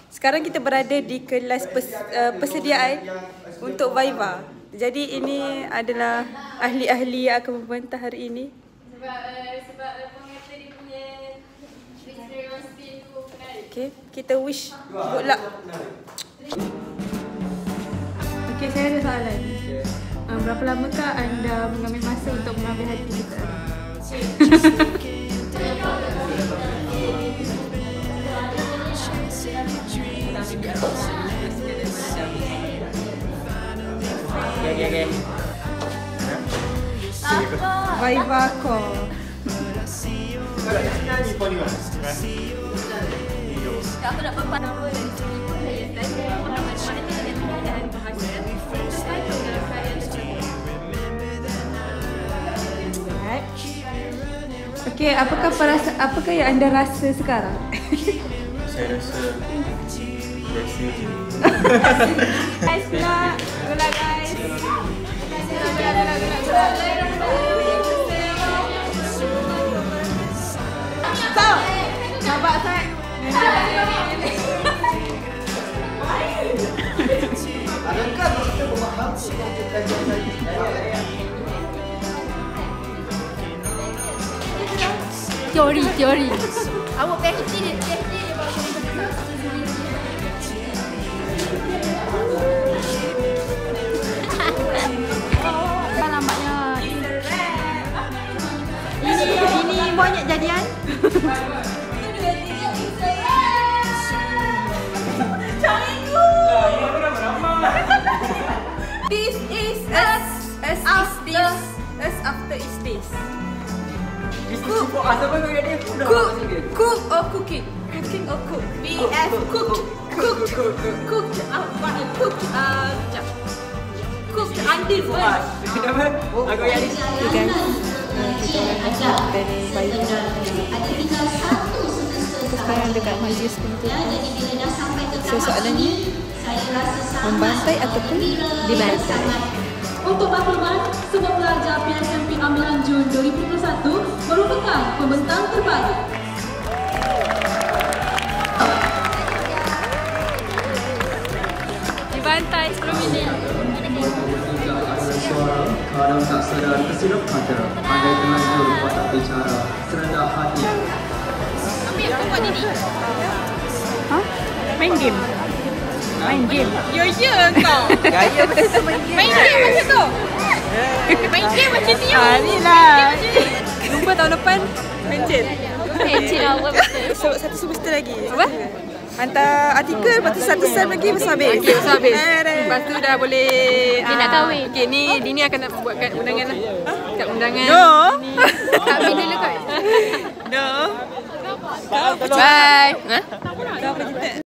Sekarang kita berada di kelas persediaan untuk Viva. Jadi ini adalah ahli-ahli yang akan membantah hari ini. Sebab pengajar dia punya experience tu menarik. Okay, kita wish good luck. Okay, saya ada soalan. Berapa lamakah anda mengambil masa untuk mengambil hati kita? Okay. Viva call. Aku nak berpan nama dari ibu saya. Saya Muhammad Syahid dan bahasa. Saya dalam saya. Okay, apakah yang anda rasa sekarang? Saya rasa biasa je. Guys, pula. Gula guys. Stop. Nampak tak? Adakah kita memaham kajian saya? Teori. Awak PhD dia Nampaknya ini banyak jadian. This is as after is this. Cook or cooking? Cooking or cook? BF cooked. Cooked until first. Aku yang ni. Okay guys, dari Viva. Kita sekarang dekat majlis penuntutan. So soalannya, membantai ataupun dibantai? Untuk makluman, semua pelajar PSMP Ambilan Jun 2021 merupakan pembentang terbaik. dibantai 10 minit. Kadang tak sadar tersilap mata. Pandai telanjur watak bicara serendah hati. Ambil apa buat Didi? Ha? Main game? Ya kau. Gaya macam main game. Main game macam tu. Main game macam ni. Ni lah. Jumpa tahun depan, mencet. Mencet awak betul. So, satu semester lagi. Apa? Hantar artikel, lepas tu satu sem lagi masa habis. Okey, masa habis. Lepas tu dah boleh... Dia nak kahwin. Okey, Dini akan nak buat kat undangan lah. Kat undangan. No. Tak bila dulu kot. No. Bye. Kau apa cerita?